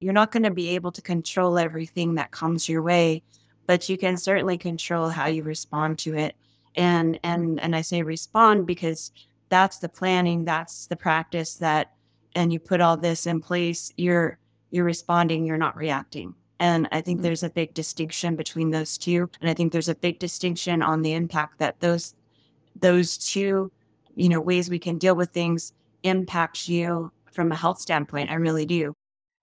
you're not going to be able to control everything that comes your way, but you can certainly control how you respond to it. And I say respond because that's the planning, that's the practice and you put all this in place, you're responding, you're not reacting. And I think there's a big distinction between those two. And I think there's a big distinction on the impact that those two, ways we can deal with things impact you from a health standpoint. I really do.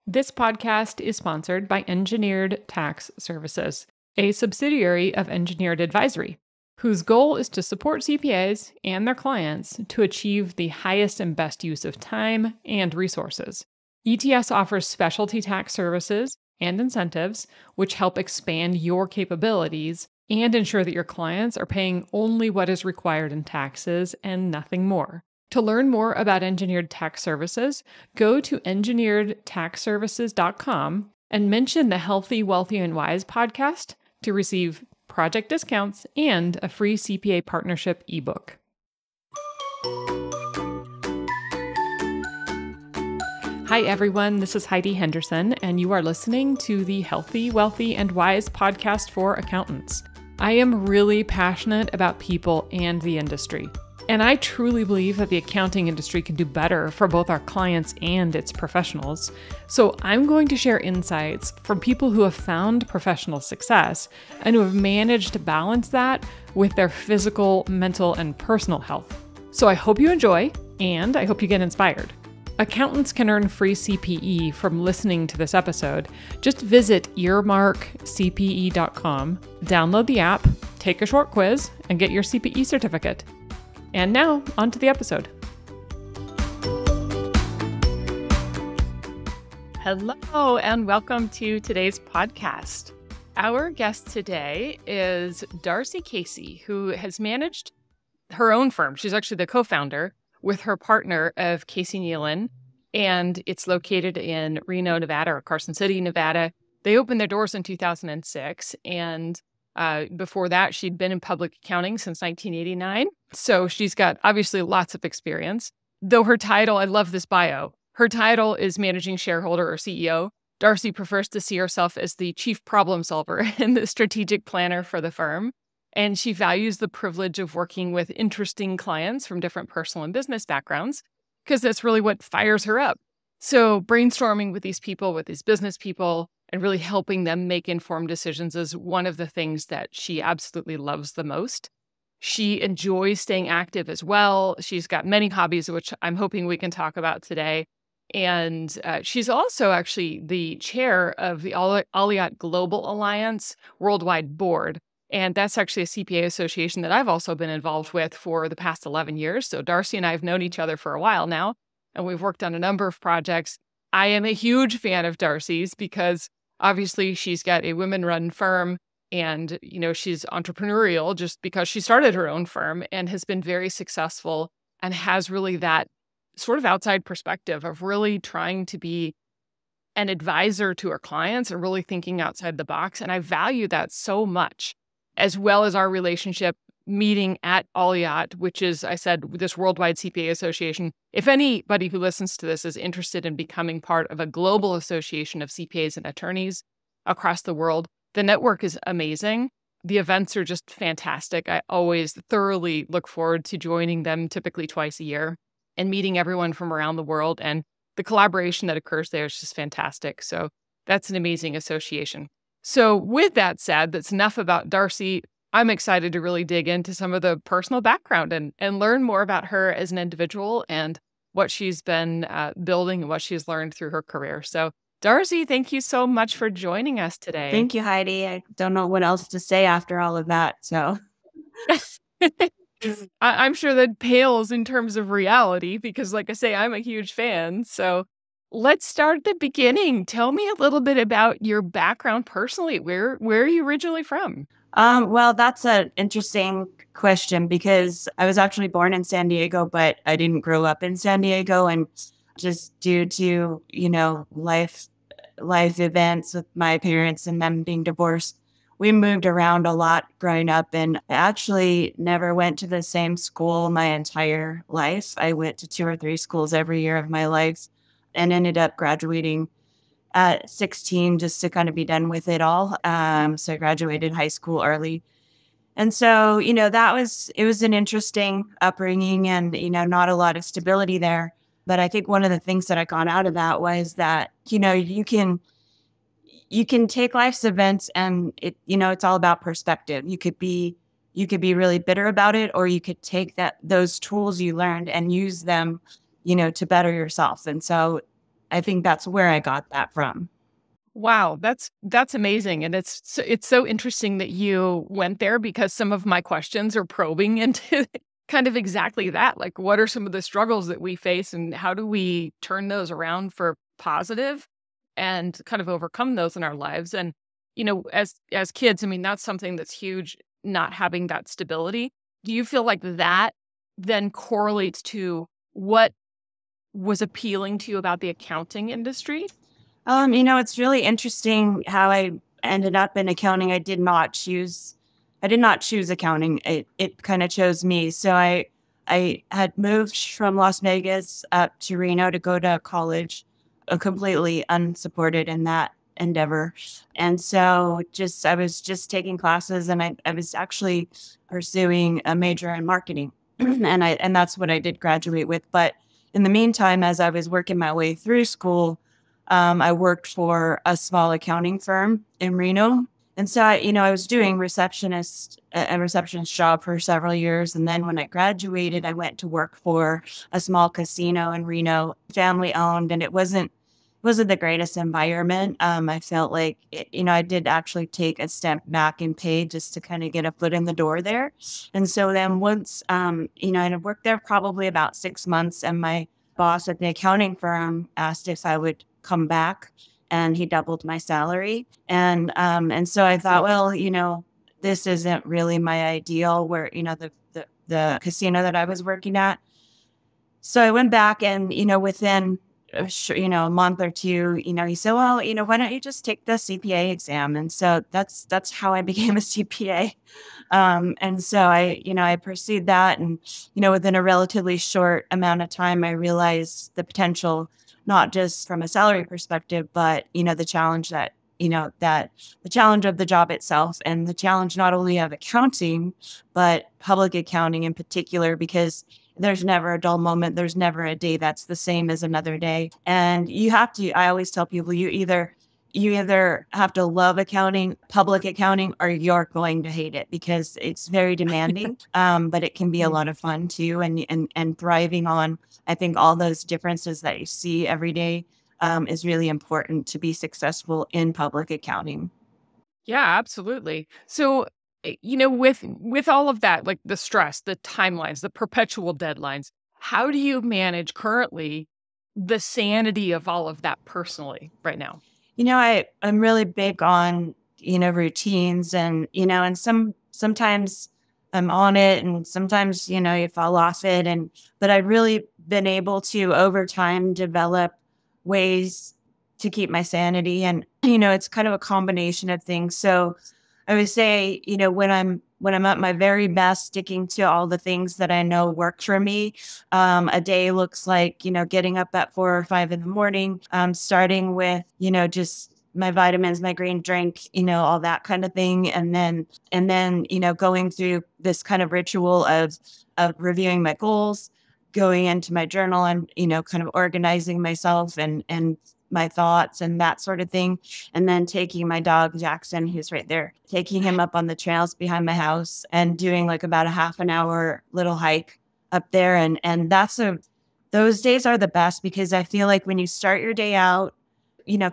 This podcast is sponsored by Engineered Tax Services, a subsidiary of Engineered Advisory, whose goal is to support CPAs and their clients to achieve the highest and best use of time and resources. ETS offers specialty tax services and incentives, which help expand your capabilities and ensure that your clients are paying only what is required in taxes and nothing more. To learn more about Engineered Tax Services, go to engineeredtaxservices.com and mention the Healthy, Wealthy, and Wise podcast to receive project discounts and a free CPA partnership ebook. Hi, everyone. This is Heidi Henderson, and you are listening to the Healthy, Wealthy, and Wise podcast for accountants. I am really passionate about people and the industry. And I truly believe that the accounting industry can do better for both our clients and its professionals. So I'm going to share insights from people who have found professional success and who have managed to balance that with their physical, mental, and personal health. So I hope you enjoy, and I hope you get inspired. Accountants can earn free CPE from listening to this episode. Just visit earmarkcpe.com, download the app, take a short quiz, and get your CPE certificate. And now, on to the episode. Hello, and welcome to today's podcast. Our guest today is Darsi Casey, who has managed her own firm. She's actually the co-founder with her partner of Casey Nealon, and it's located in Reno, Nevada, or Carson City, Nevada. They opened their doors in 2006, and before that, she'd been in public accounting since 1989. So she's got obviously lots of experience. Though her title, I love this bio, her title is managing shareholder or CEO. Darsi prefers to see herself as the chief problem solver and the strategic planner for the firm. And she values the privilege of working with interesting clients from different personal and business backgrounds, because that's really what fires her up. So brainstorming with these people, with these business people, and really helping them make informed decisions is one of the things that she absolutely loves the most. She enjoys staying active as well. She's got many hobbies, which I'm hoping we can talk about today. And she's also actually the chair of the Alliott Global Alliance Worldwide Board. And that's actually a CPA association that I've also been involved with for the past 11 years. So Darsi and I have known each other for a while now, and we've worked on a number of projects. I am a huge fan of Darsi's because obviously she's got a women-run firm, and she's entrepreneurial just because she started her own firm and has been very successful and has really that sort of outside perspective of really trying to be an advisor to her clients and really thinking outside the box. And I value that so much, as well as our relationship meeting at Alliott, which is, I said, this worldwide CPA association. If anybody who listens to this is interested in becoming part of a global association of CPAs and attorneys across the world, the network is amazing. The events are just fantastic. I always thoroughly look forward to joining them, typically twice a year, and meeting everyone from around the world. And the collaboration that occurs there is just fantastic. So that's an amazing association. So with that said, that's enough about Darsi. I'm excited to really dig into some of the personal background and learn more about her as an individual and what she's been building and what she's learned through her career. So Darsi, thank you so much for joining us today. Thank you, Heidi. I don't know what else to say after all of that. So I'm sure that pales in terms of reality because, like I say, I'm a huge fan. So let's start at the beginning. Tell me a little bit about your background personally. Where are you originally from? Well, that's an interesting question because I was actually born in San Diego, but I didn't grow up in San Diego. And just due to, life events with my parents and them being divorced, we moved around a lot growing up, and I actually never went to the same school my entire life. I went to 2 or 3 schools every year of my life and ended up graduating at 16 just to kind of be done with it all. So I graduated high school early. And so, it was an interesting upbringing and, not a lot of stability there. But I think one of the things that I got out of that was that, you can take life's events and it's all about perspective. You could be really bitter about it, or you could take those tools you learned and use them, to better yourself. And so I think that's where I got that from. Wow, that's amazing, and it's so interesting that you went there because some of my questions are probing into kind of exactly that. Like, what are some of the struggles that we face, and how do we turn those around for positive and kind of overcome those in our lives? And as kids, I mean, that's something that's huge. Not having that stability. Do you feel like that then correlates to what was appealing to you about the accounting industry? It's really interesting how I ended up in accounting. I did not choose accounting. It kind of chose me. So I had moved from Las Vegas up to Reno to go to college, completely unsupported in that endeavor. And so I was just taking classes, and I was actually pursuing a major in marketing. And that's what I did graduate with. But in the meantime, as I was working my way through school, I worked for a small accounting firm in Reno. And so I was doing a receptionist job for several years. And then when I graduated, I went to work for a small casino in Reno, family owned, and it wasn't the greatest environment. I felt like, I did actually take a step back in pay just to kind of get a foot in the door there. And so then once, and I worked there probably about 6 months, and my boss at the accounting firm asked if I would come back, and he doubled my salary. And so I thought, well, this isn't really my ideal where, the casino that I was working at. So I went back, and, within a month or two, he said, well, why don't you just take the CPA exam? And so that's how I became a CPA. And so I pursued that, and, within a relatively short amount of time, I realized the potential, not just from a salary perspective, but, the challenge of the job itself, and the challenge not only of accounting, but public accounting in particular, because there's never a dull moment. There's never a day that's the same as another day. And I always tell people, you either have to love accounting, public accounting, or you're going to hate it, because it's very demanding. But it can be a lot of fun too. And thriving on, I think, all those differences that you see every day, is really important to be successful in public accounting. Yeah, absolutely. So, with all of that, like the stress, the timelines, the perpetual deadlines, how do you manage currently the sanity of all of that personally right now? I'm really big on, routines, and sometimes I'm on it, and sometimes, you fall off it. But I've really been able to, over time, develop ways to keep my sanity. And, it's kind of a combination of things. So I would say, when I'm at my very best, sticking to all the things that I know work for me. A day looks like, getting up at 4 or 5 in the morning, starting with, just my vitamins, my green drink, all that kind of thing. And then, going through this kind of ritual of reviewing my goals, going into my journal, and, kind of organizing myself and my thoughts and that sort of thing. And then taking my dog, Jackson, who's right there, taking him up on the trails behind my house and doing like about a half an hour little hike up there. And those days are the best, because I feel like when you start your day out,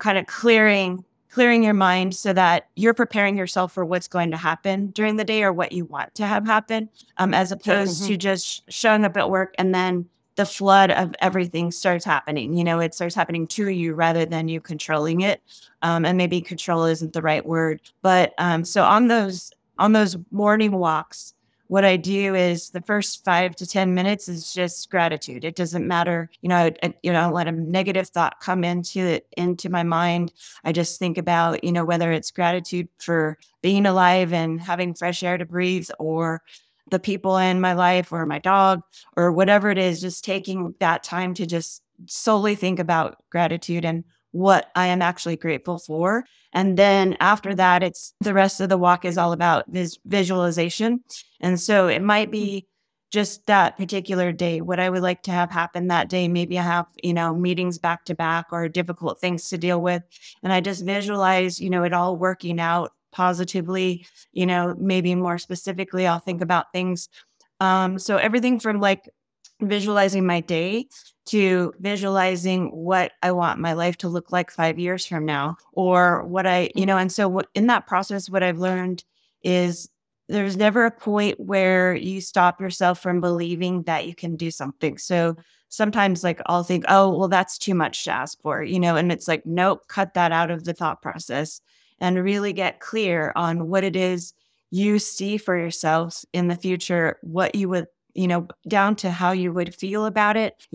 kind of clearing your mind so that you're preparing yourself for what's going to happen during the day, or what you want to have happen, as opposed to just showing up at work and then the flood of everything starts happening. It starts happening to you rather than you controlling it. And maybe control isn't the right word, but so on those morning walks, what I do is the first 5 to 10 minutes is just gratitude. It doesn't matter, let a negative thought come into my mind. I just think about, whether it's gratitude for being alive and having fresh air to breathe, or the people in my life, or my dog, or whatever it is, just taking that time to just solely think about gratitude. And what I am actually grateful for. And then after that, it's the rest of the walk is all about visualization. And so it might be just that particular day, what I would like to have happen that day. Maybe I have, meetings back to back or difficult things to deal with. And I just visualize, it all working out positively, maybe more specifically, I'll think about things. So everything from like visualizing my day to visualizing what I want my life to look like 5 years from now, or what and so in that process, what I've learned is there's never a point where you stop yourself from believing that you can do something. So sometimes like I'll think, oh, well, that's too much to ask for, and it's like, nope, cut that out of the thought process and really get clear on what it is you see for yourselves in the future, what you would down to how you would feel about it,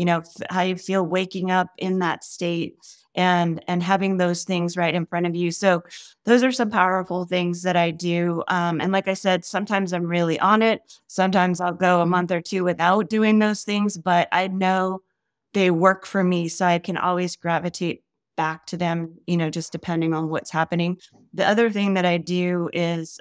how you feel waking up in that state and having those things right in front of you. So those are some powerful things that I do. And like I said, sometimes I'm really on it. Sometimes I'll go a month or two without doing those things, but I know they work for me. So I can always gravitate back to them, just depending on what's happening. The other thing that I do is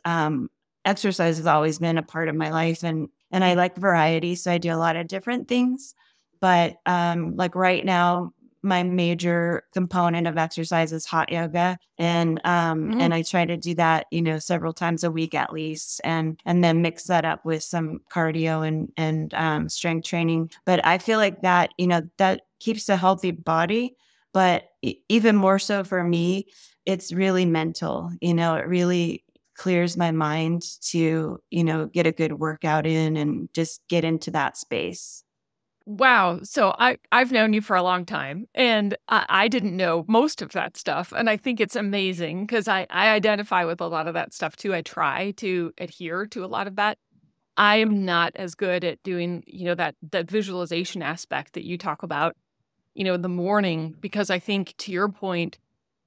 exercise has always been a part of my life, and I like variety. So I do a lot of different things. But like right now, my major component of exercise is hot yoga. And I try to do that, several times a week at least, and then mix that up with some cardio and strength training. But I feel like that, that keeps a healthy body. But even more so for me, it's really mental, it really clears my mind to, get a good workout in and just get into that space. Wow. So I've known you for a long time, and I didn't know most of that stuff. And I think it's amazing because I identify with a lot of that stuff too. I try to adhere to a lot of that. I am not as good at doing, that visualization aspect that you talk about, in the morning, because I think, to your point,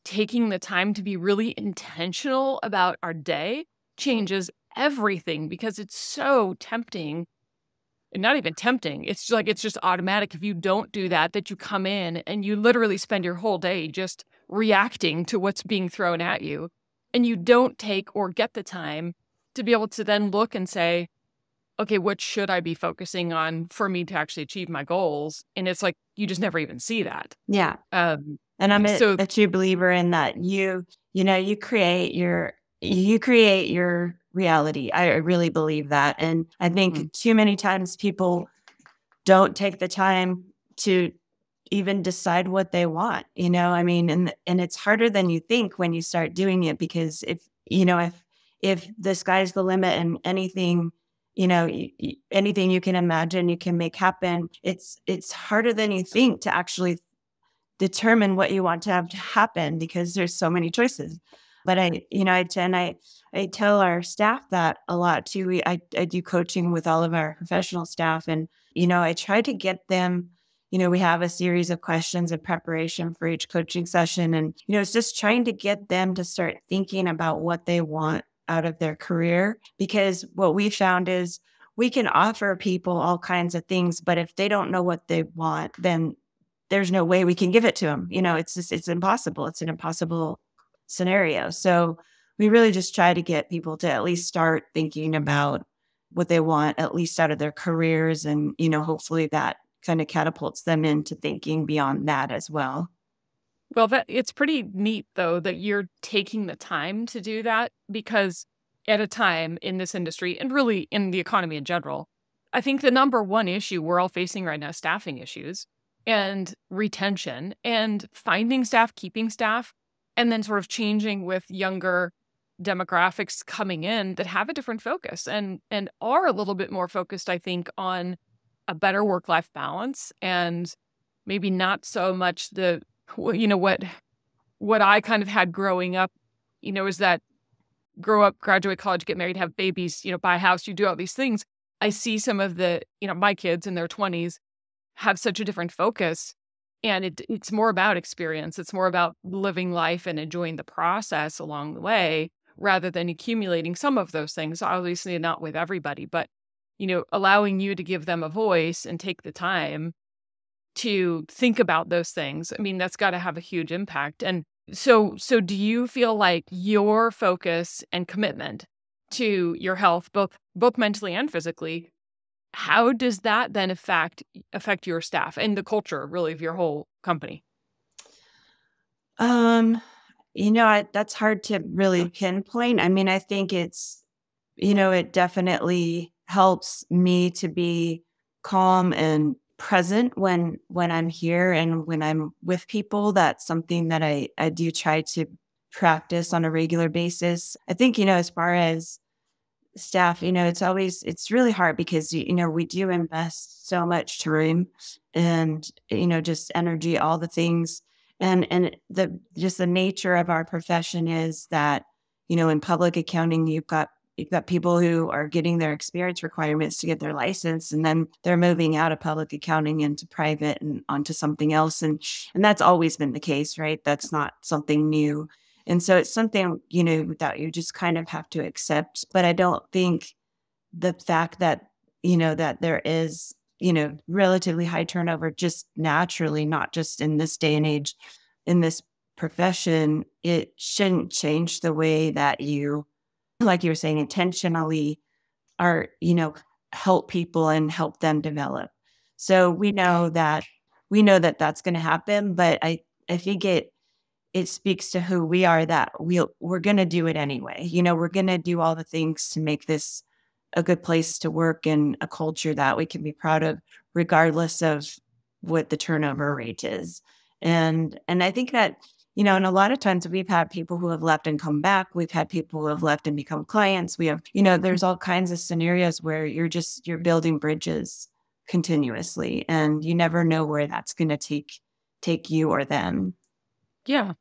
taking the time to be really intentional about our day changes everything, because it's so tempting. And not even tempting. It's like, it's just automatic if you don't do that, that you come in and you literally spend your whole day just reacting to what's being thrown at you. And you don't take or get the time to be able to then look and say, okay, what should I be focusing on for me to actually achieve my goals? And it's like, you just never even see that. Yeah. Um, And I'm so a true believer in that you create your reality. I really believe that. And I think too many times people don't take the time to even decide what they want, I mean, and it's harder than you think when you start doing it, because if the sky's the limit and anything, anything you can imagine, you can make happen, it's harder than you think to actually determine what you want to have to happen, because there's so many choices. But I tell our staff that a lot too. I do coaching with all of our professional staff, and, I try to get them, we have a series of questions in preparation for each coaching session. And, it's just trying to get them to start thinking about what they want out of their career. Because what we found is we can offer people all kinds of things, but if they don't know what they want, then there's no way we can give it to them. It's impossible. It's an impossible scenario. So we really just try to get people to at least start thinking about what they want, at least out of their careers. And, hopefully that kind of catapults them into thinking beyond that as well. Well, it's pretty neat, though, that you're taking the time to do that, because at a time in this industry, and really in the economy in general, I think the number one issue we're all facing right now is staffing issues and retention and finding staff, keeping staff, and then sort of changing with younger demographics coming in that have a different focus and are a little bit more focused, I think, on a better work-life balance, and maybe not so much what I kind of had growing up, is that grow up, graduate college, get married, have babies, buy a house, you do all these things. I see some of the, my kids in their 20s have such a different focus, and it's more about experience. It's more about living life and enjoying the process along the way, rather than accumulating some of those things. Obviously not with everybody, but, allowing you to give them a voice and take the time to think about those things. I mean, that's got to have a huge impact. And so do you feel like your focus and commitment to your health, both mentally and physically, how does that then affect your staff and the culture really of your whole company? Um, that's hard to really pinpoint. I mean, I think it definitely helps me to be calm and present when I'm here and when I'm with people. That's something that I do try to practice on a regular basis. I think, as far as staff, it's really hard because, we do invest so much time and, just energy, all the things. And just the nature of our profession is that, in public accounting, you've got people who are getting their experience requirements to get their license, and then they're moving out of public accounting into private and onto something else. And that's always been the case, right? That's not something new. And so it's something, that you just kind of have to accept. But I don't think the fact that, that there is, relatively high turnover just naturally, not just in this day and age, in this profession, it shouldn't change the way that you, like you were saying, intentionally are, help people and help them develop. So we know that that's going to happen, but I think it speaks to who we are, that we're going to do it anyway. We're going to do all the things to make this a good place to work and a culture that we can be proud of, regardless of what the turnover rate is. And I think that, and a lot of times we've had people who have left and come back. We've had people who have left and become clients. We have, there's all kinds of scenarios where you're building bridges continuously, and you never know where that's going to take you or them. Yeah.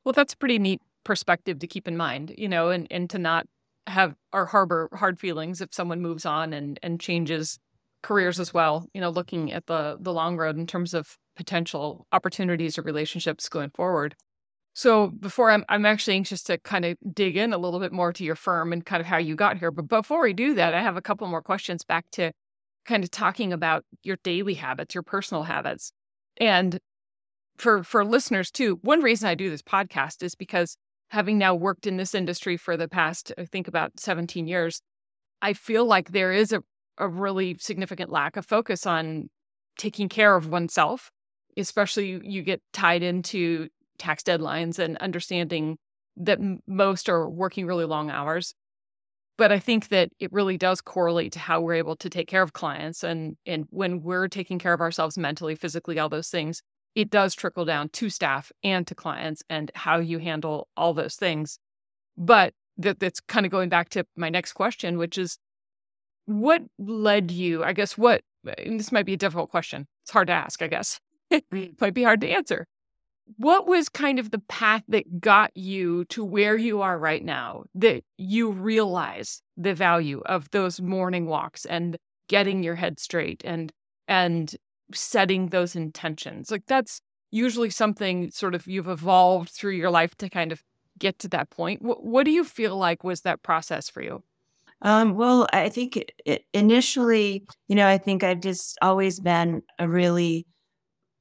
Well, that's a pretty neat perspective to keep in mind, and to not have or harbor hard feelings if someone moves on and changes careers as well, looking at the long road in terms of potential opportunities or relationships going forward. So before I'm actually anxious to kind of dig in a little bit more to your firm and kind of how you got here. But before we do that, I have a couple more questions back to kind of talking about your daily habits, your personal habits. And for listeners too, one reason I do this podcast is because having now worked in this industry for the past, I think about 17 years, I feel like there is a really significant lack of focus on taking care of oneself, especially you get tied into tax deadlines and understanding that most are working really long hours. But I think that it really does correlate to how we're able to take care of clients. And when we're taking care of ourselves mentally, physically, all those things, it does trickle down to staff and to clients and how you handle all those things. But that's kind of going back to my next question, which is what led you, I guess, and this might be a difficult question. It's hard to ask, I guess. It might be hard to answer. What was kind of the path that got you to where you are right now, that you realize the value of those morning walks and getting your head straight and setting those intentions? Like, that's usually something sort of you've evolved through your life to kind of get to that point. What do you feel like was that process for you? Well, I think initially, I think I've just always been a really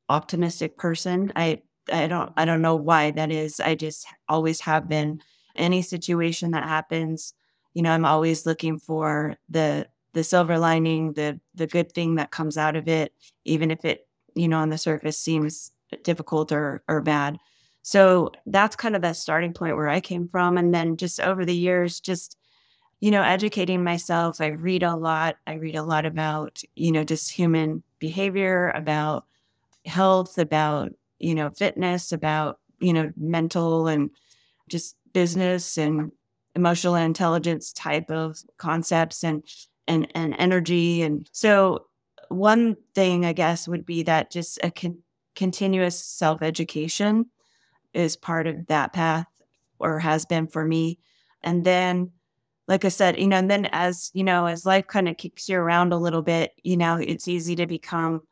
optimistic person. I don't know why that is. I just always have been. Any situation that happens, I'm always looking for the silver lining, the good thing that comes out of it, even if it, on the surface seems difficult or bad. So that's kind of the starting point where I came from. And then just over the years, just, educating myself. I read a lot. I read a lot about, just human behavior, about health, about, fitness, about, mental and just business and emotional intelligence type of concepts and energy. And so one thing I guess would be that just a continuous self-education is part of that path, or has been for me. And then, like I said, and then as life kind of kicks you around a little bit, it's easy to become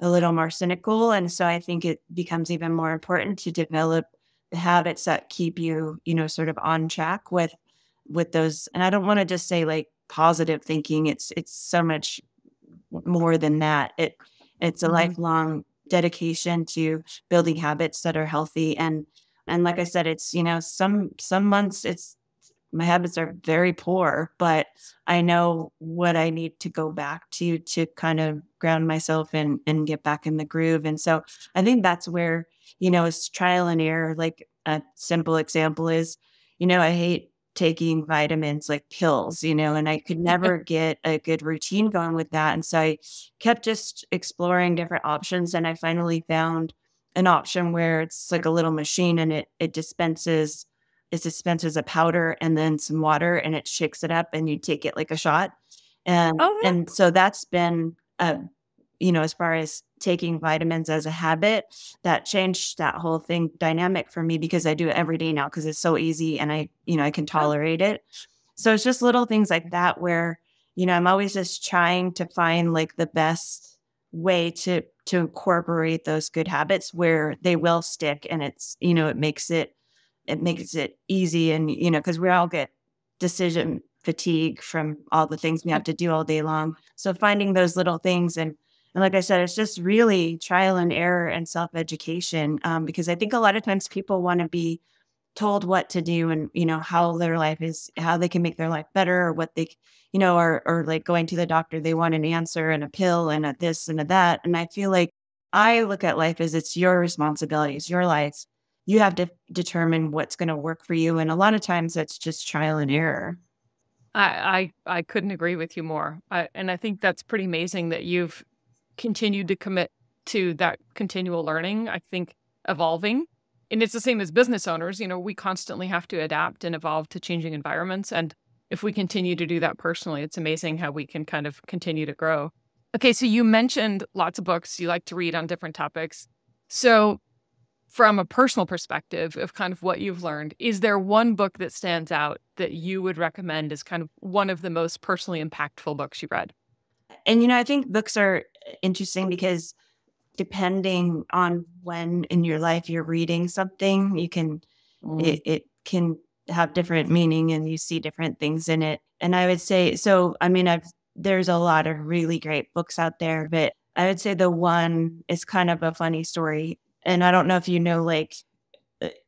a little more cynical. And so I think it becomes even more important to develop the habits that keep you, sort of on track with those. And I don't want to just say like positive thinking. It's so much more than that. It's a lifelong dedication to building habits that are healthy. And like I said, it's, some months my habits are very poor, but I know what I need to go back to kind of ground myself and get back in the groove. And so I think that's where, it's trial and error. Like a simple example is, I hate taking vitamins like pills, and I could never get a good routine going with that. And so I kept just exploring different options. And I finally found an option where it's like a little machine and it dispenses a powder and then some water and it shakes it up and you take it like a shot. And Oh, yeah. and so that's been as far as taking vitamins as a habit, that changed that whole thing dynamic for me because I do it every day now because it's so easy and I can tolerate it. So it's just little things like that where, I'm always just trying to find like the best way to incorporate those good habits where they will stick and it makes it easy. And, because we all get decision fatigue from all the things we have to do all day long. So finding those little things and like I said, it's just really trial and error and self-education, because I think a lot of times people want to be told what to do and, how their life is, how they can make their life better or what they, or like going to the doctor, they want an answer and a pill and a this and a that. And I feel like I look at life as it's your responsibility, it's your life. You have to determine what's going to work for you. And a lot of times that's just trial and error. I couldn't agree with you more. And I think that's pretty amazing that you've continued to commit to that continual learning. I think evolving. And it's the same as business owners. We constantly have to adapt and evolve to changing environments. And if we continue to do that personally, it's amazing how we can kind of continue to grow. Okay, so you mentioned lots of books you like to read on different topics. So from a personal perspective of kind of what you've learned, is there one book that stands out that you would recommend as kind of one of the most personally impactful books you read? And, I think books are interesting because depending on when in your life you're reading something, Mm. it can have different meaning and you see different things in it. And I would say, so, I mean, there's a lot of really great books out there, but I would say the one is kind of a funny story. And I don't know if like,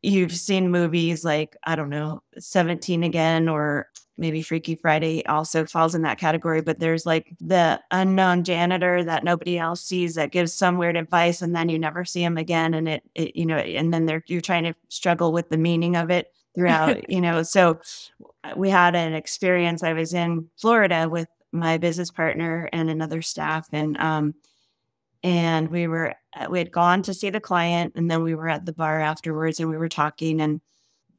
you've seen movies like, I don't know, 17 Again, or maybe Freaky Friday also falls in that category. But there's like the unknown janitor that nobody else sees that gives some weird advice and then you never see him again. And and then you're trying to struggle with the meaning of it throughout, So we had an experience. I was in Florida with my business partner and another staff. And we had gone to see the client and then we were at the bar afterwards and we were talking and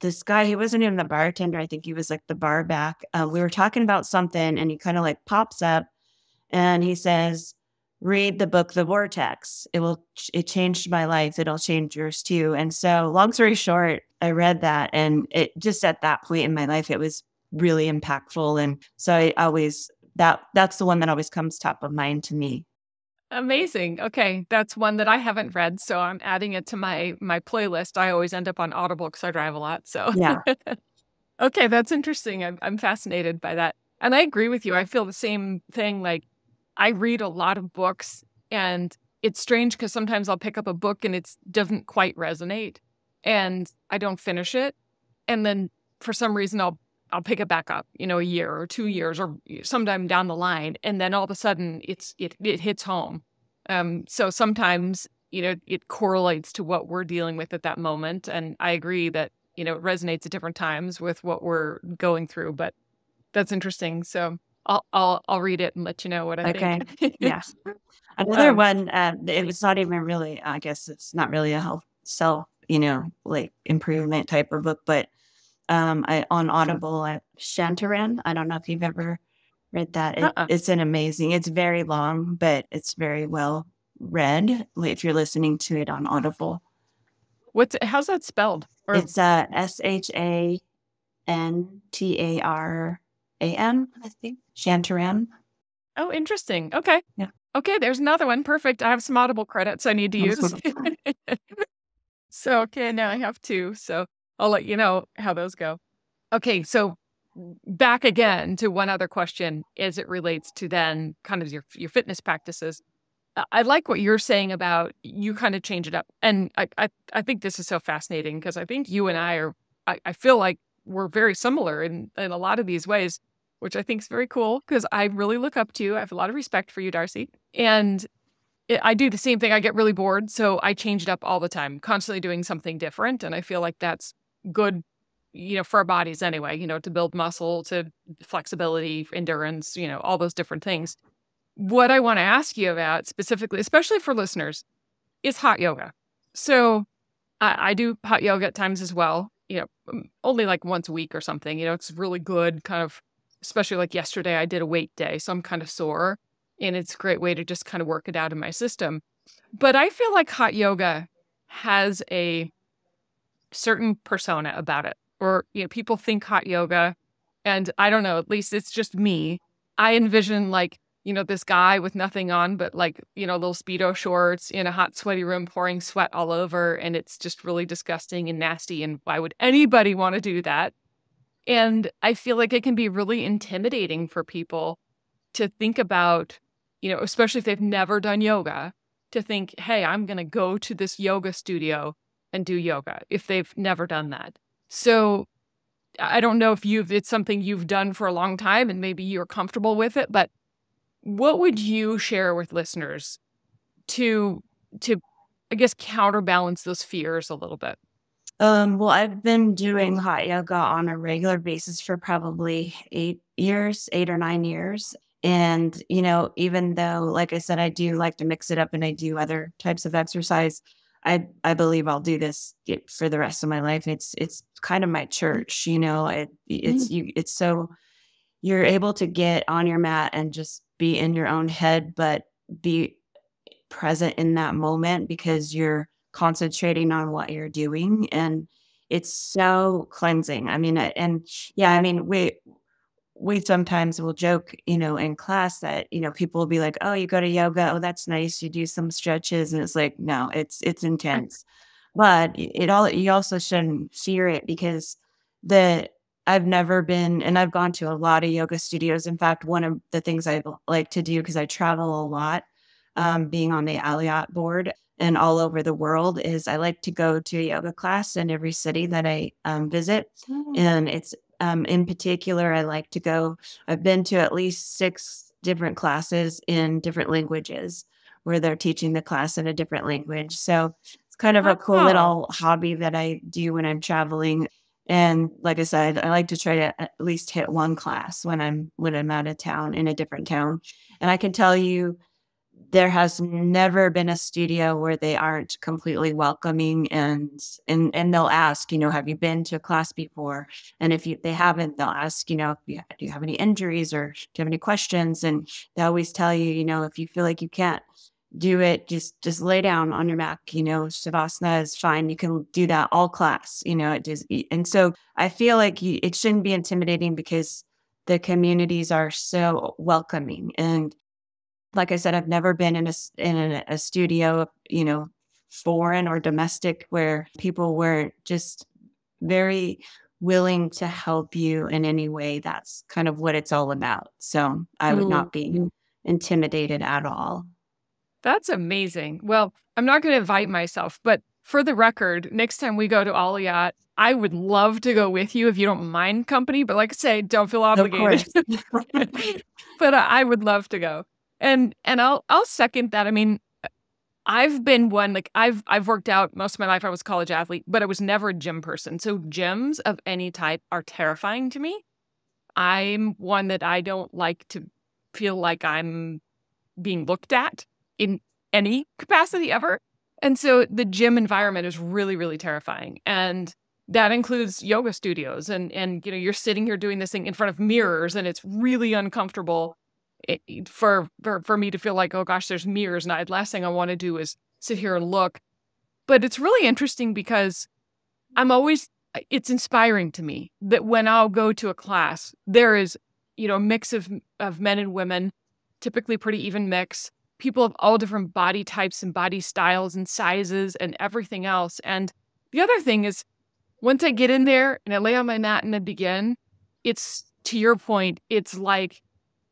this guy, he wasn't even the bartender. I think he was like the bar back. We were talking about something and he kind of like pops up and he says, read the book, The Vortex. It changed my life. It'll change yours too. And so long story short, I read that and it just at that point in my life, it was really impactful. And so that's the one that always comes top of mind to me. Amazing. Okay, that's one that I haven't read, so I'm adding it to my playlist. I always end up on Audible because I drive a lot. So, Yeah. okay, that's interesting. I'm fascinated by that, and I agree with you. I feel the same thing. Like, I read a lot of books, and it's strange because sometimes I'll pick up a book and it doesn't quite resonate, and I don't finish it, and then for some reason I'll pick it back up, a year or 2 years or sometime down the line. And then all of a sudden it hits home. So sometimes, it correlates to what we're dealing with at that moment. And I agree that, it resonates at different times with what we're going through, but that's interesting. So I'll read it and let you know what I Okay. think. Yeah. Another um, one, it was not even really, I guess it's not really a self, like improvement type of book, but on Audible, Shantaran. I don't know if you've ever read that. uh-uh. It's it's very long, but it's very well read if you're listening to it on Audible. How's that spelled? Or, It's Shantaran, I think. Shantaran. oh, interesting. Okay. Yeah. Okay. There's another one. Perfect. I have some Audible credits I need to use. So, okay, now I have two. So I'll let you know how those go. Okay, so back again to one other question as it relates to then kind of your fitness practices. I like what you're saying about you kind of change it up. And I think this is so fascinating because I think you and I feel like we're very similar in a lot of these ways, which I think is very cool because I really look up to you. I have a lot of respect for you, Darci. And I do the same thing. I get really bored. So I change it up all the time, constantly doing something different. And I feel like that's good, for our bodies anyway, to build muscle, to flexibility, endurance, all those different things. What I want to ask you about specifically, especially for listeners, is hot yoga. So I do hot yoga at times as well, only like once a week or something. It's really good kind of, especially like yesterday, I did a weight day. So I'm kind of sore and it's a great way to just kind of work it out in my system. But I feel like hot yoga has a certain persona about it. Or, people think hot yoga, and I don't know, at least it's just me. I envision like, this guy with nothing on, but like, little Speedo shorts in a hot, sweaty room pouring sweat all over. And it's just really disgusting and nasty. And why would anybody want to do that? And I feel like it can be really intimidating for people to think about, especially if they've never done yoga, to think, hey, I'm going to go to this yoga studio and do yoga if they've never done that. So I don't know if it's something you've done for a long time and maybe you're comfortable with it, but what would you share with listeners to I guess counterbalance those fears a little bit? Well, I've been doing hot yoga on a regular basis for probably 8 years, 8 or 9 years. And, even though, like I said, I do like to mix it up and I do other types of exercise, I believe I'll do this for the rest of my life. It's kind of my church, it's so you're able to get on your mat and just be in your own head, but be present in that moment because you're concentrating on what you're doing. And it's so cleansing. I mean, and yeah, I mean, we sometimes will joke, in class that, people will be like, oh, you go to yoga. Oh, that's nice. You do some stretches. And it's like, no, it's intense. But you also shouldn't fear it because I've never been, and I've gone to a lot of yoga studios. In fact, one of the things I like to do, because I travel a lot, being on the Alliott board and all over the world, is I like to go to a yoga class in every city that I visit. And it's in particular, I like to go, I've been to at least 6 different classes in different languages where they're teaching the class in a different language. So it's kind of a cool Wow. little hobby that I do when I'm traveling. And like I said, I like to try to at least hit one class when I'm out of town, in a different town. And I can tell you, there has never been a studio where they aren't completely welcoming, and they'll ask, have you been to a class before? And if they haven't, they'll ask, do you have any injuries or do you have any questions? And they always tell you, if you feel like you can't do it, just lay down on your mat. Shavasana is fine. You can do that all class. It just, and so I feel like it shouldn't be intimidating because the communities are so welcoming. And like I said, I've never been in a studio, foreign or domestic, where people were just very willing to help you in any way. That's kind of what it's all about. So I would not be intimidated at all. That's amazing. Well, I'm not going to invite myself, but for the record, next time we go to Alliott, I would love to go with you if you don't mind company. But like I say, don't feel Of obligated. course. But I would love to go, and I'll second that. I mean, I've been one, like I've worked out most of my life. I was a college athlete, but I was never a gym person. So gyms of any type are terrifying to me. I'm one that I don't like to feel like I'm being looked at in any capacity ever. And so the gym environment is really, really terrifying. And that includes yoga studios. And you're sitting here doing this thing in front of mirrors, and it's really uncomfortable for me to feel like, oh gosh, there's mirrors. And last thing I want to do is sit here and look. But it's really interesting because it's inspiring to me that when I'll go to a class, there is, a mix of men and women, typically pretty even mix, people of all different body types and body styles and sizes and everything else. And the other thing is, once I get in there and I lay on my mat and I begin, it's, to your point, it's like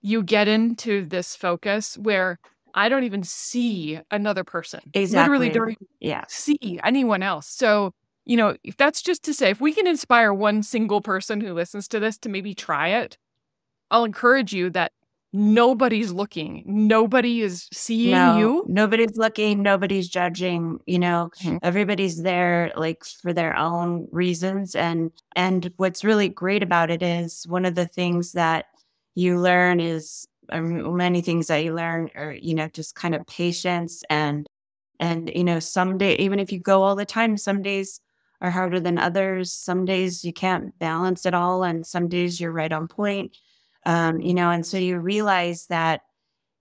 you get into this focus where I don't even see another person. Literally Exactly. don't even Yeah. see anyone else. So, if that's just to say, if we can inspire one single person who listens to this to maybe try it, I'll encourage you that nobody's looking. Nobody is seeing No, you. nobody's looking, nobody's judging, Mhm. everybody's there like for their own reasons. And what's really great about it is one of the things that you learn is many things that you learn are, just kind of patience and some day, even if you go all the time, some days are harder than others. Some days you can't balance it all, and some days you're right on point. And so you realize that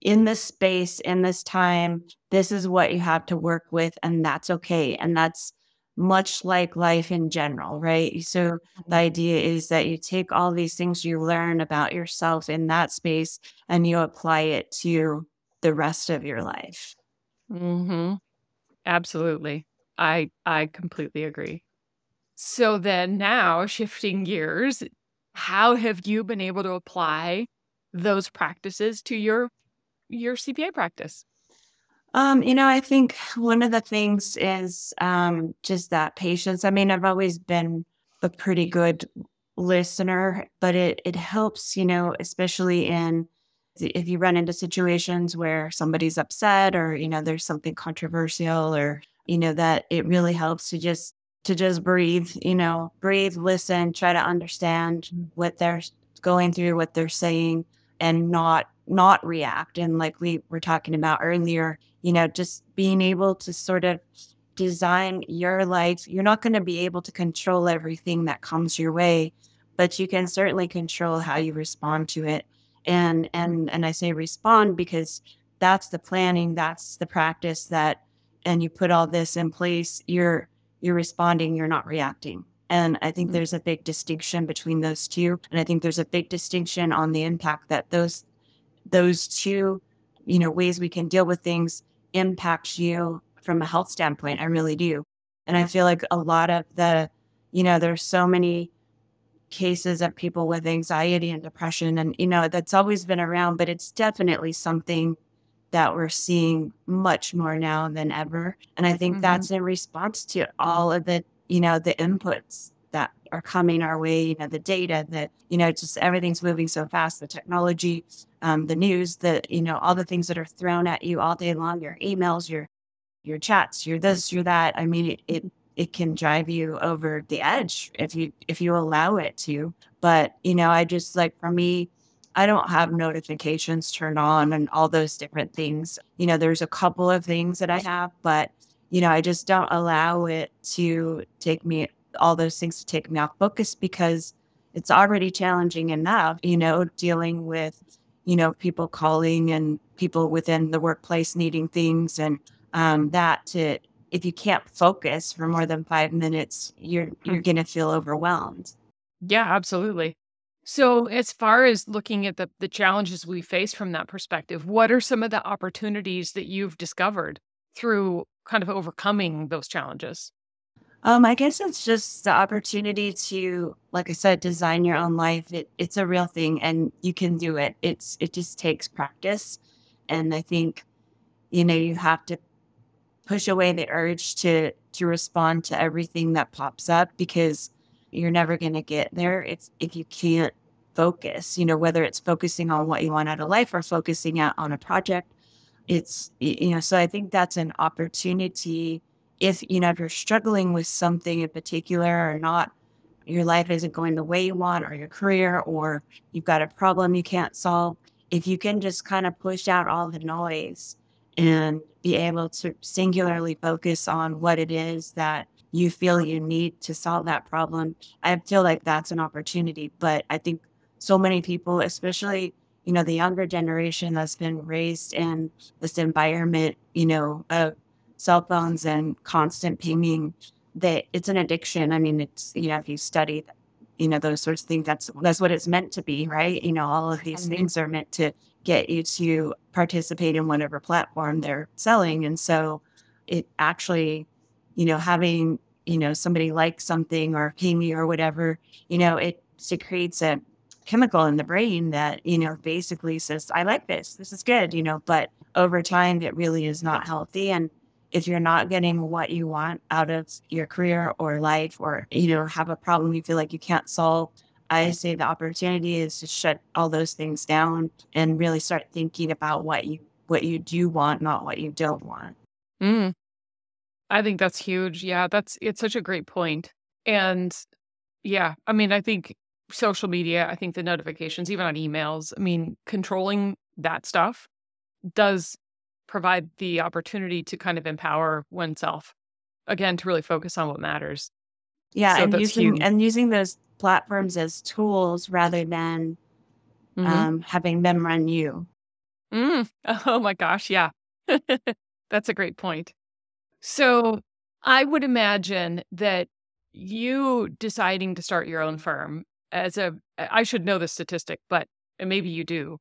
in this space, in this time, this is what you have to work with, and that's okay. And that's much like life in general, right? So the idea is that you take all these things you learn about yourself in that space and you apply it to the rest of your life. Mhm. Absolutely. I completely agree. So then now shifting gears, how have you been able to apply those practices to your CPA practice? I think one of the things is just that patience. I mean, I've always been a pretty good listener, but it helps, especially if you run into situations where somebody's upset or, there's something controversial or, that it really helps to just breathe, breathe, listen, try to understand what they're going through, what they're saying, and not react. And like we were talking about earlier, just being able to sort of design your life. You're not going to be able to control everything that comes your way, but you can certainly control how you respond to it. And I say respond because that's the planning, that's the practice and you put all this in place, you're responding, you're not reacting. And I think there's a big distinction between those two. And I think there's a big distinction on the impact that those two, ways we can deal with things impacts you from a health standpoint. I really do. And I feel like a lot of there's so many cases of people with anxiety and depression and, that's always been around, but it's definitely something that we're seeing much more now than ever. And I think Mhm. that's in response to all of the inputs that are coming our way, the data that, just everything's moving so fast, the technology, the news, all the things that are thrown at you all day long, your emails, your chats, your this, your that. I mean, it can drive you over the edge if you allow it to. But I just like for me, I don't have notifications turned on and all those different things. There's a couple of things that I have, but I just don't allow it to take me all those things to take me off focus because it's already challenging enough, dealing with people calling and people within the workplace needing things and that to if you can't focus for more than 5 minutes, you're gonna feel overwhelmed. Yeah, absolutely. So, as far as looking at the challenges we face from that perspective, what are some of the opportunities that you've discovered through kind of overcoming those challenges? I guess it's just the opportunity to, like I said, design your own life. It's a real thing and you can do it. It just takes practice. And I think, you have to push away the urge to respond to everything that pops up because you're never going to get there if you can't focus, whether it's focusing on what you want out of life or focusing out on a project. So I think that's an opportunity if you're struggling with something in particular or not, your life isn't going the way you want or your career or you've got a problem you can't solve. If you can just kind of push out all the noise and be able to singularly focus on what it is that you feel you need to solve that problem, I feel like that's an opportunity. But I think so many people, especially, the younger generation that's been raised in this environment, of cell phones and constant pinging, that it's an addiction. I mean, it's, if you study, those sorts of things, that's what it's meant to be, right? All of these Mhm. things are meant to get you to participate in whatever platform they're selling. And so it actually, having, somebody like something or ping me or whatever, it secretes chemical in the brain that, basically says, I like this is good, but over time it really is not healthy. And if you're not getting what you want out of your career or life, or, have a problem you feel like you can't solve, I say the opportunity is to shut all those things down and really start thinking about what you do want, not what you don't want. Mm, I think that's huge. Yeah, it's such a great point. And yeah, I mean, I think social media, I think the notifications, even on emails, I mean, controlling that stuff does provide the opportunity to kind of empower oneself, again, to really focus on what matters. Yeah, So and that's using huge. and using those platforms as tools rather than Mhm. having them run you. Mm. Oh my gosh, yeah. That's a great point. So, I would imagine that you deciding to start your own firm as a I should know this statistic, but maybe you do.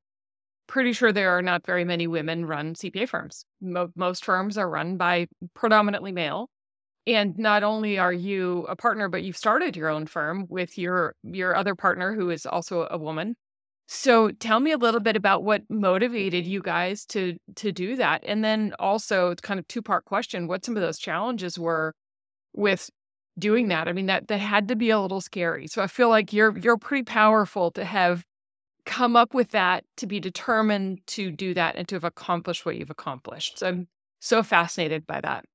Pretty sure there are not very many women-run CPA firms. Most firms are run by predominantly male. And not only are you a partner, but you've started your own firm with your other partner who is also a woman. So tell me a little bit about what motivated you guys to do that. And then also it's kind of two-part question, what some of those challenges were with doing that. I mean, that had to be a little scary. So I feel like you're pretty powerful to have come up with that, to be determined to do that and to have accomplished what you've accomplished. So I'm so fascinated by that.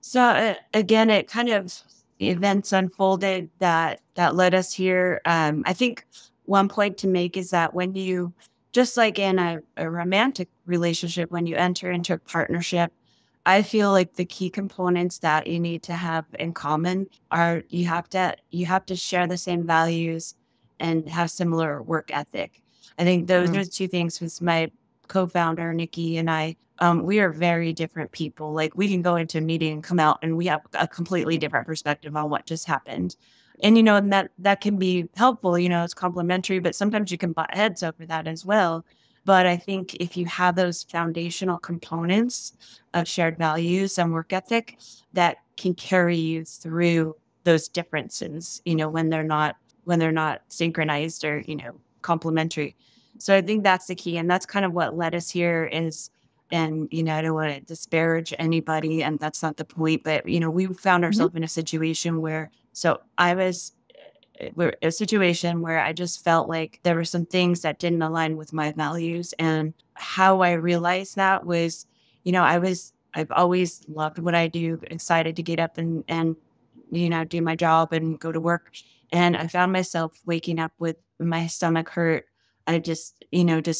So again, it kind of events unfolded that led us here. I think one point to make is that when you, just like in a romantic relationship, when you enter into a partnership, I feel like the key components that you need to have in common are you have to share the same values and have similar work ethic. I think those Mm. are two things with my co-founder Nikki and I. We are very different people. Like we can go into a meeting and come out and we have a completely different perspective on what just happened. And and that can be helpful, it's complementary, but sometimes you can butt heads over that as well. But I think if you have those foundational components of shared values and work ethic, that can carry you through those differences, when they're not synchronized or, complementary. So I think that's the key. And that's kind of what led us here is, and, I don't want to disparage anybody, and that's not the point, but, we found Mhm. ourselves in a situation where, so I was, we're a situation where I just felt like there were some things that didn't align with my values. And how I realized that was, I've always loved what I do, excited to get up and, do my job and go to work. And I found myself waking up with my stomach hurt. I just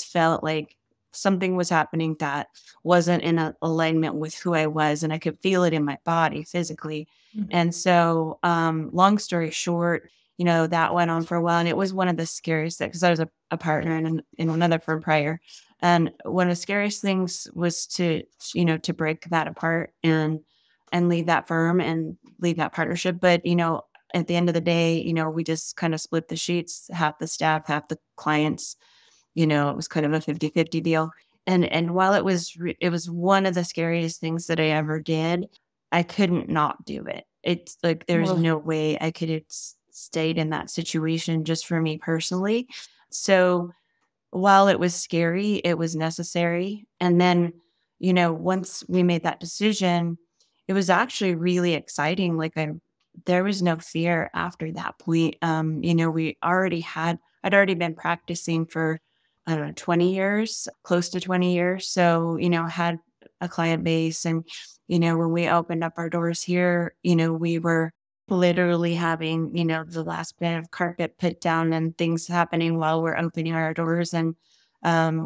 felt like something was happening that wasn't in alignment with who I was. And I could feel it in my body physically. Mhm. And so, long story short, that went on for a while. And it was one of the scariest things because I was a partner in another firm prior. And one of the scariest things was to break that apart and leave that firm and leave that partnership. But, at the end of the day, we just kind of split the sheets, half the staff, half the clients. It was kind of a 50-50 deal. And while it was one of the scariest things that I ever did, I couldn't not do it. It's like there's Ugh. no way I could have stayed in that situation just for me personally. So while it was scary, it was necessary. And then, once we made that decision, it was actually really exciting. There was no fear after that point. I'd already been practicing for, I don't know, 20 years, close to 20 years. So, had a client base. And, when we opened up our doors here, we were literally having, the last bit of carpet put down and things happening while we're opening our doors. And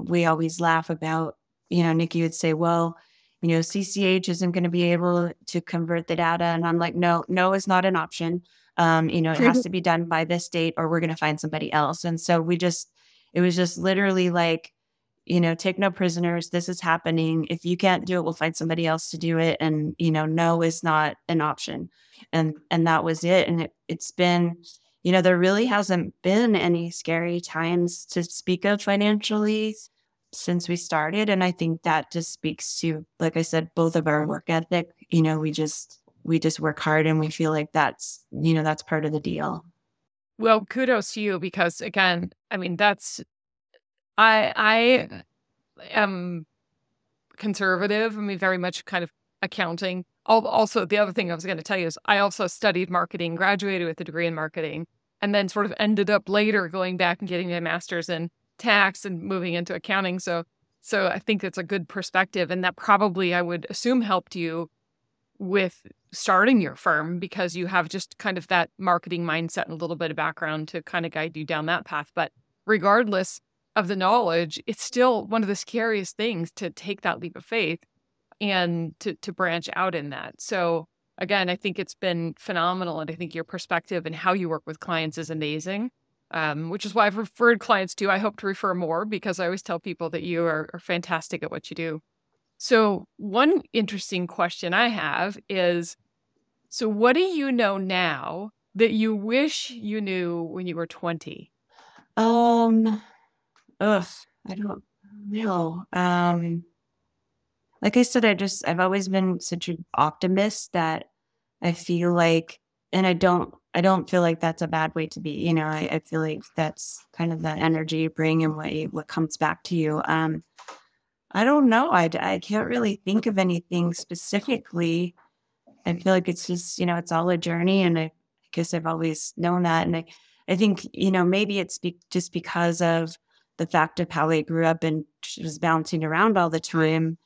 we always laugh about, Nikki would say, well, CCH isn't going to be able to convert the data. And I'm like, no, no, it's not an option. It has to be done by this date or we're going to find somebody else. And so it was just literally like, take no prisoners. This is happening. If you can't do it, we'll find somebody else to do it. And, no is not an option. And that was it. And it's been, there really hasn't been any scary times to speak of financially since we started. And I think that just speaks to, like I said, both of our work ethic. We just work hard and we feel like that's part of the deal. Well, kudos to you because again, I mean, I am conservative. I mean, very much kind of accounting. Also, the other thing I was going to tell you is I also studied marketing, graduated with a degree in marketing, and then sort of ended up later going back and getting my master's in tax and moving into accounting. So I think it's a good perspective, and that probably I would assume helped you with starting your firm because you have just kind of that marketing mindset and a little bit of background to kind of guide you down that path. But regardless of the knowledge, it's still one of the scariest things to take that leap of faith and to branch out in that. So again, I think it's been phenomenal. And I think your perspective and how you work with clients is amazing, which is why I've referred clients to you. I hope to refer more because I always tell people that you are fantastic at what you do. So one interesting question I have is, so what do you know now that you wish you knew when you were 20? Um, ugh, I don't know. Like I said, I've always been such an optimist that I feel like, and I don't feel like that's a bad way to be. I feel like that's kind of the energy you bring and what comes back to you. I don't know. I can't really think of anything specifically. I feel like it's just, it's all a journey. And I guess I've always known that. And I think, maybe it's just because of the fact of how I grew up and was bouncing around all the time.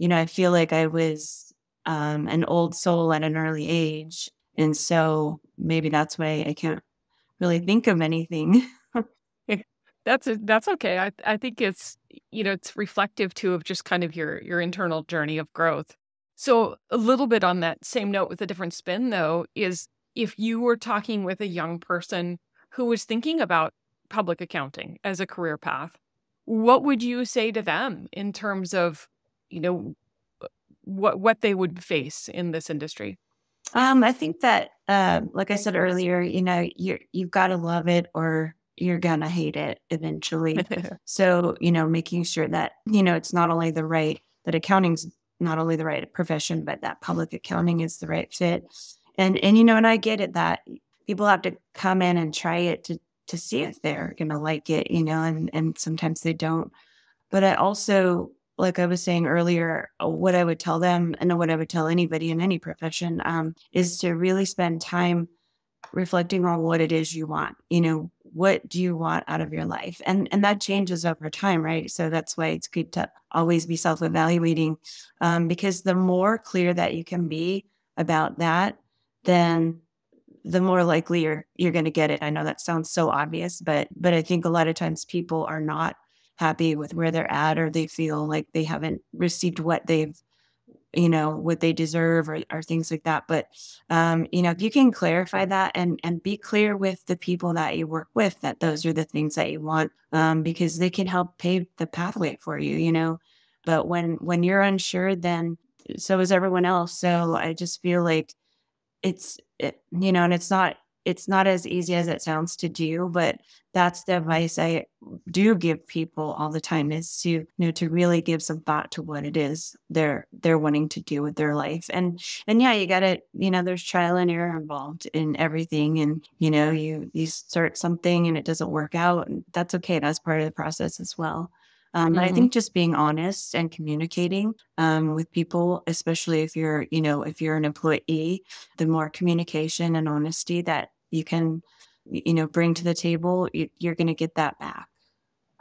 I feel like I was an old soul at an early age. And so maybe that's why I can't really think of anything. That's okay. I think it's, it's reflective too of just kind of your internal journey of growth. So a little bit on that same note with a different spin though, is if you were talking with a young person who was thinking about public accounting as a career path, what would you say to them in terms of, you know, what they would face in this industry? I think that, like I said earlier, you've got to love it or you're gonna hate it eventually. So, making sure that, it's not only that accounting's not only the right profession, but that public accounting is the right fit. And I get it that people have to come in and try it to see if they're gonna like it, and sometimes they don't. But I also, like I was saying earlier, what I would tell them and what I would tell anybody in any profession, is to really spend time reflecting on what it is you want. What do you want out of your life? And that changes over time, right? So that's why it's good to always be self-evaluating, because the more clear that you can be about that, then the more likely you're going to get it. I know that sounds so obvious, but I think a lot of times people are not happy with where they're at, or they feel like they haven't received what they deserve, or things like that. But if you can clarify that and be clear with the people that you work with that those are the things that you want, because they can help pave the pathway for you. But when you're unsure, then so is everyone else. So I just feel like and it's not as easy as it sounds to do, but that's the advice I do give people all the time, is to really give some thought to what it is they're wanting to do with their life. And yeah, you gotta, there's trial and error involved in everything. And, you start something and it doesn't work out, and that's okay. That's part of the process as well. But I Hmm. think just being honest and communicating with people, especially if you're an employee, the more communication and honesty that you can, bring to the table, you're going to get that back.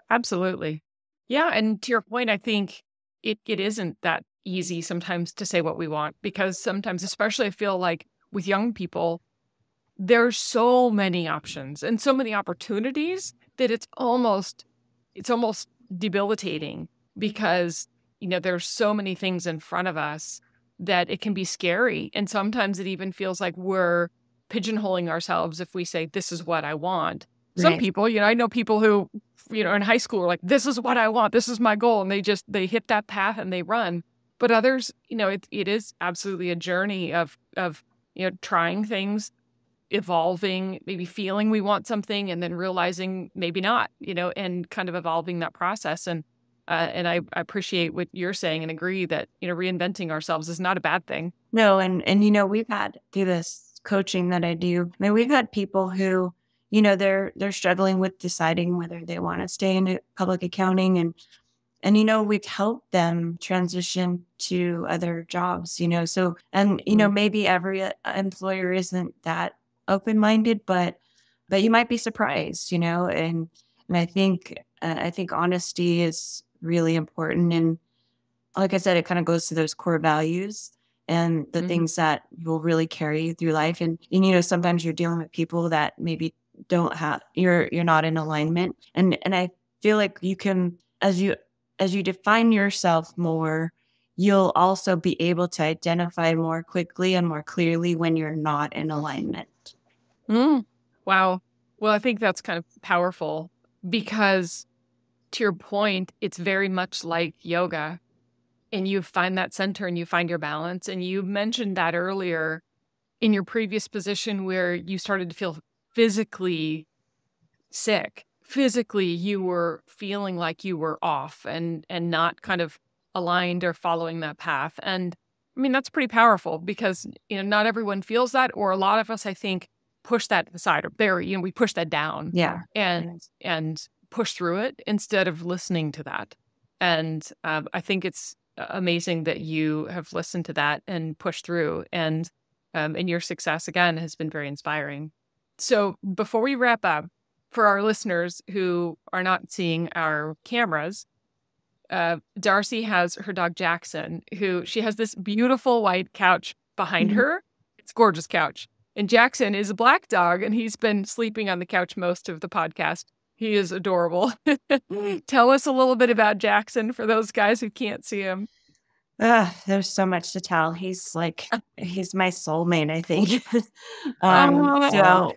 Absolutely. Yeah. And to your point, I think it isn't that easy sometimes to say what we want because sometimes, especially I feel like with young people, there's so many options and so many opportunities that it's almost debilitating because, there's so many things in front of us that it can be scary. And sometimes it even feels like we're pigeonholing ourselves if we say, this is what I want. Some Right. people, I know people who, in high school are like, this is what I want. This is my goal. And they hit that path and they run. But others, it is absolutely a journey of, trying things, evolving, maybe feeling we want something and then realizing maybe not, and kind of evolving that process. And I appreciate what you're saying and agree that, reinventing ourselves is not a bad thing. No, and we've had through this coaching that I do, I mean, we've had people who, they're struggling with deciding whether they want to stay in public accounting. And, we've helped them transition to other jobs, so, and, maybe every employer isn't that open-minded, but you might be surprised, and I think honesty is really important. And like I said, it kind of goes to those core values and the things that will really carry you through life. And sometimes you're dealing with people that maybe don't have, you're not in alignment. And I feel like you can, as you define yourself more, you'll also be able to identify more quickly and more clearly when you're not in alignment. Wow. Well, I think that's kind of powerful because, to your point, it's very much like yoga, and you find that center and you find your balance. And you mentioned that earlier in your previous position where you started to feel physically sick. Physically, you were feeling like you were off and not kind of aligned or following that path. And I mean, that's pretty powerful because, not everyone feels that, or a lot of us, I think, push that aside or bury, we push that down and push through it instead of listening to that. And I think it's amazing that you have listened to that and pushed through. And your success, again, has been very inspiring. So before we wrap up, for our listeners who are not seeing our cameras, Darci has her dog Jackson, who she has this beautiful white couch behind her. It's a gorgeous couch. And Jackson is a black dog, and he's been sleeping on the couch most of the podcast. He is adorable. Tell us a little bit about Jackson for those guys who can't see him. There's so much to tell. He's my soulmate, I think. So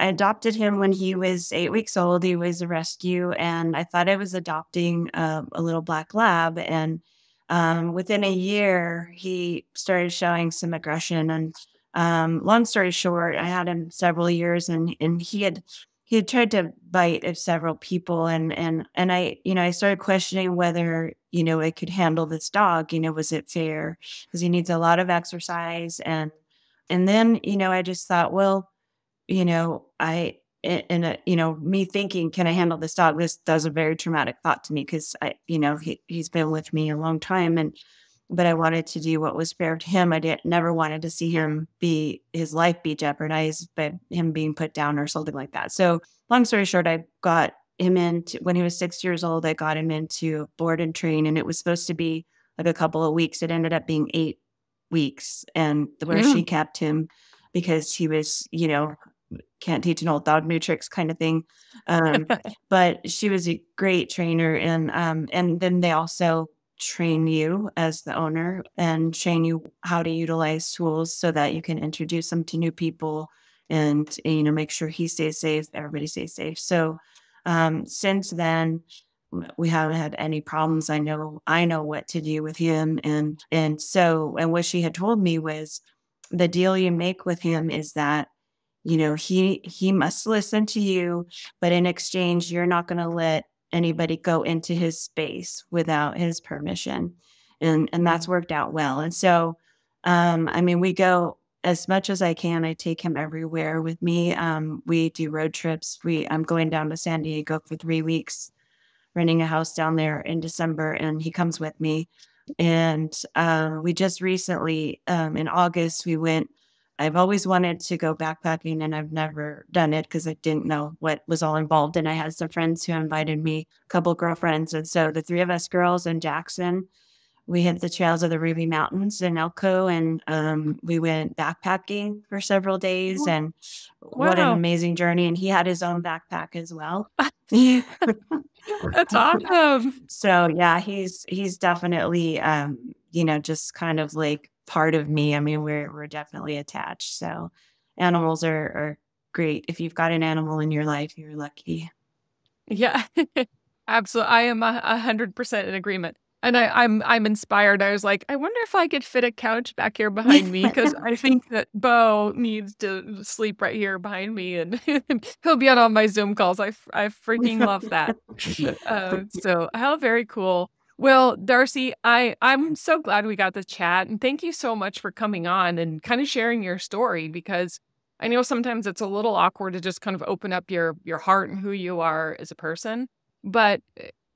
I adopted him when he was 8 weeks old. He was a rescue, and I thought I was adopting a little black lab. And within a year, he started showing some aggression. And long story short, I had him several years, and he had tried to bite at several people, and I started questioning whether it could handle this dog. Was it fair? Because he needs a lot of exercise, and then I just thought, well, me thinking, can I handle this dog? This was a very traumatic thought to me because he's been with me a long time, but I wanted to do what was fair to him. I never wanted to see his life be jeopardized by him being put down or something like that. So long story short, I got him when he was 6 years old, I got him into board and train, and it was supposed to be like a couple of weeks. It ended up being 8 weeks, and where she kept him because he was, can't teach an old dog new tricks kind of thing. But she was a great trainer. And then they also train you as the owner and train you how to utilize tools so that you can introduce them to new people and make sure he stays safe, everybody stays safe. So since then, we haven't had any problems. I know what to do with him. And what she had told me was the deal you make with him is that he must listen to you, but in exchange, you're not going to let anybody go into his space without his permission. And that's worked out well. And so, we go as much as I can. I take him everywhere with me. We do road trips. I'm going down to San Diego for 3 weeks, renting a house down there in December, and he comes with me. And we just recently, in August, we went. I've always wanted to go backpacking, and I've never done it because I didn't know what was all involved. And I had some friends who invited me, a couple girlfriends. And so the 3 of us girls and Jackson, we hit the trails of the Ruby Mountains in Elko, and we went backpacking for several days. And what an amazing journey. And he had his own backpack as well. That's awesome. So yeah, he's definitely, just kind of like part of me. I mean, we're definitely attached. So animals are great. If you've got an animal in your life, you're lucky. Yeah, absolutely. I am 100% in agreement. And I'm inspired. I was like, I wonder if I could fit a couch back here behind me, because I think that Bo needs to sleep right here behind me, and he'll be on all my Zoom calls. I freaking love that. So how very cool. Well, Darci, I'm so glad we got to chat, and thank you so much for coming on and kind of sharing your story, because I know sometimes it's a little awkward to just kind of open up your heart and who you are as a person. But,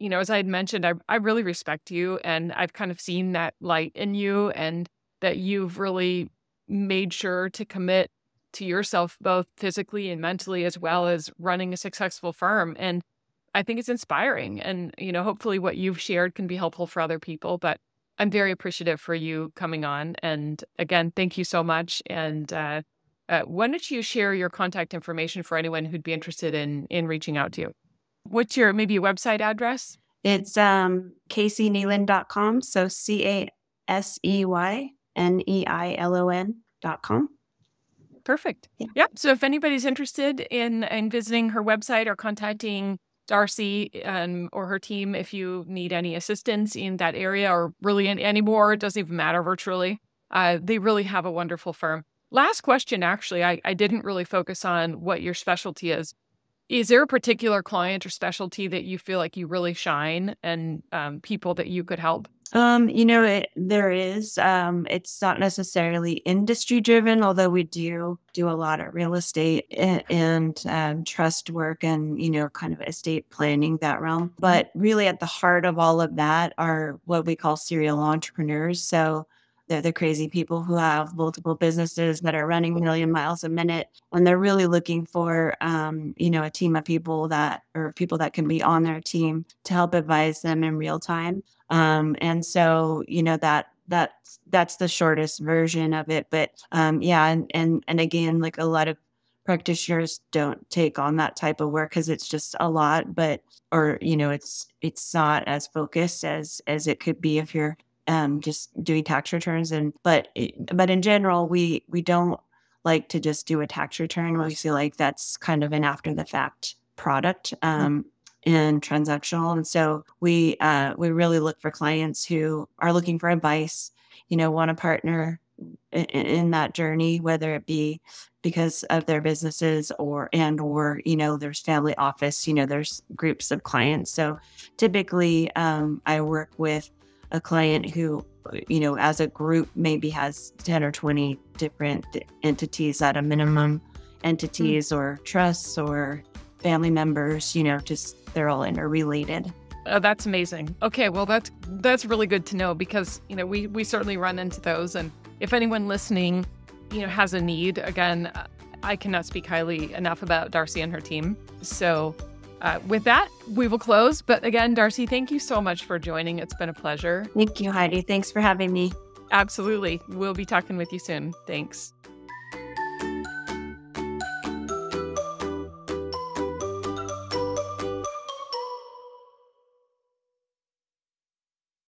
as I had mentioned, I really respect you, and I've kind of seen that light in you, and that you've really made sure to commit to yourself, both physically and mentally, as well as running a successful firm. And I think it's inspiring. And, hopefully what you've shared can be helpful for other people. But I'm very appreciative for you coming on. And again, thank you so much. And why don't you share your contact information for anyone who'd be interested in reaching out to you? What's your maybe your website address? It's CaseyNeilon.com. So CaseyNeilon.com. Perfect. Yeah. Yep. So if anybody's interested in visiting her website or contacting Darci or her team, if you need any assistance in that area or really any more, it doesn't even matter virtually. They really have a wonderful firm. Last question, actually, I didn't really focus on what your specialty is. Is there a particular client or specialty that you feel like you really shine and people that you could help? There is. It's not necessarily industry driven, although we do a lot of real estate and trust work and, kind of estate planning, that realm. But really at the heart of all of that are what we call serial entrepreneurs. So they're the crazy people who have multiple businesses that are running a million miles a minute, and they're really looking for, a team of people that can be on their team to help advise them in real time. And so, that's the shortest version of it. But yeah, and again, like a lot of practitioners don't take on that type of work because it's just a lot, it's not as focused as it could be if you're just doing tax returns. But in general, we don't like to just do a tax return. We feel like that's kind of an after the fact product. And transactional. And so we really look for clients who are looking for advice, want to partner in that journey, whether it be because of their businesses or there's family office, there's groups of clients. So typically I work with a client who, as a group maybe has 10 or 20 different entities at a minimum, entities or trusts or family members, just they're all interrelated. Oh, that's amazing. Okay, well, that's really good to know because, we certainly run into those. And if anyone listening, has a need, again, I cannot speak highly enough about Darci and her team. So with that, we will close. But again, Darci, thank you so much for joining. It's been a pleasure. Thank you, Heidi. Thanks for having me. Absolutely. We'll be talking with you soon. Thanks.